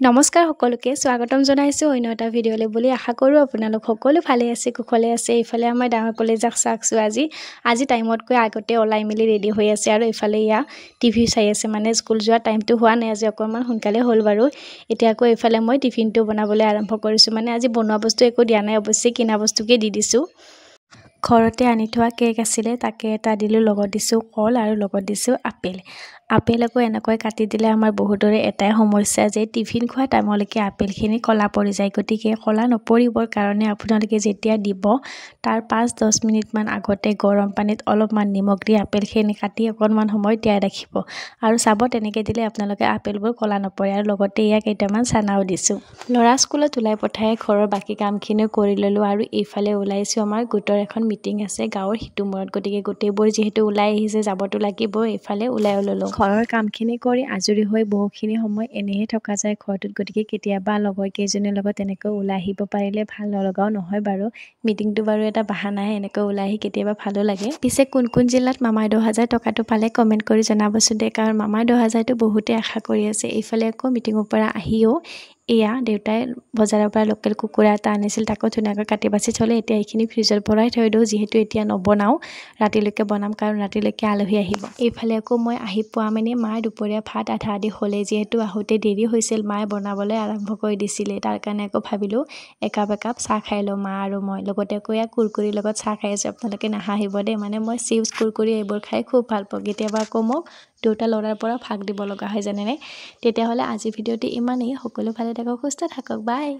নমস্কাৰ সকলোকে স্বাগতম জনাইছো অন্য এটা ভিডিঅ'লৈ বুলি আশা কৰোঁ আপোনালোক সকলো ভালে আছে কুশলে আছে ইফালে আমাৰ ডাঙৰ কলেজাক চাকছো আজি টাইমতকৈ আগতে ওলাই মেলি ৰেডি হৈ আছে আৰু ইফালে ইয়া টিভি চাই আছে মানে স্কুল যোৱা টাইমটো হোৱা নাই আজি অকণমান সোনকালে হ'ল বাৰু এতিয়া আকৌ ইফালে মই টিফিনটো বনাবলৈ আৰম্ভ কৰিছোঁ মানে আজি বনোৱা বস্তু একো দিয়া নাই অৱশ্যে কিনা বস্তুকে দি দিছোঁ ঘৰতে আনি থোৱা কেক আছিলে তাকে এটা দিলোঁ লগত দিছোঁ কল আৰু লগত দিছোঁ আপেল আকৌ এনেকৈ কাটি দিলে আমাৰ বহুতৰে এটাই সমস্যা যে টিফিন খোৱা টাইমলৈকে আপেলখিনি কলা পৰি যায় গতিকে কলা নপৰিবৰ কাৰণে আপোনালোকে যেতিয়া দিব তাৰ 5-10 মিনিটমান আগতে গৰম পানীত অলপমান নিমখ দি আপেলখিনি কাটি অকণমান সময় তিয়াই ৰাখিব আৰু চাব তেনেকৈ দিলে আপোনালোকে আপেলবোৰ কলা নপৰে আৰু লগতে ইয়া কেইটামান চানাও দিছোঁ ল'ৰা স্কুলত ওলাই পঠাই ঘৰৰ বাকী কামখিনিও কৰি ল'লোঁ আৰু এইফালে ওলাইছোঁ আমাৰ গোটৰ এখন মিটিং আছে গাঁৱৰ সিটোমূৰত গতিকে গোটেইবোৰ যিহেতু ওলাই আহিছে যাবতো লাগিব এইফালে ওলাই ল'লোঁ ঘৰৰ কামখিনি কৰি আজৰি হৈ বহুখিনি সময় এনেহে থকা যায় ঘৰটোত গতিকে কেতিয়াবা লগৰ কেইজনীৰ লগত এনেকৈ ওলাই আহিব পাৰিলে ভাল নলগাও নহয় বাৰু মিটিংটো বাৰু এটা বাহানাহে এনেকৈ ওলাই আহি কেতিয়াবা ভালো লাগে পিছে কোন জিলাত মামাই 10,000 টকাটো পালে কমেণ্ট কৰি জনাবচোন দে কাৰণ মামাই 10,000টো বহুতে আশা কৰি আছে এইফালে আকৌ মিটিঙৰ পৰা আহিও এয়া দেউতাই বজাৰৰ পৰা লোকেল কুকুৰা এটা আনিছিল তাকো ধুনীয়াকৈ কাটি বাছি থ'লে এতিয়া এইখিনি ফ্ৰিজত ভৰাই থৈ দিওঁ যিহেতু এতিয়া নবনাওঁ ৰাতিলৈকে বনাম কাৰণ ৰাতিলৈকে আলহী আহিব এইফালে আকৌ মই আহি পোৱা মানে মায়ে দুপৰীয়া ভাত আধা আধি হ'লে যিহেতু আহোঁতে দেৰি হৈছিল মায়ে বনাবলৈ আৰম্ভ কৰি দিছিলে তাৰ কাৰণে আকৌ ভাবিলোঁ একাপ চাহ খাই লওঁ মা আৰু মই লগতে আকৌ ইয়াক কুৰকুৰিৰ লগত চাহ খাই আছোঁ আপোনালোকে নাহাঁহিব দেই মানে মই চিপছ কুৰকুৰি এইবোৰ খাই খুব ভাল পাওঁ কেতিয়াবা আকৌ মোক দুটা ল'ৰাৰ পৰা ভাগ দিব লগা হয় জানেনে তেতিয়াহ'লে আজি ভিডিঅ'টি ইমানেই সকলো ভালে থাকক সুস্থ থাকক বাই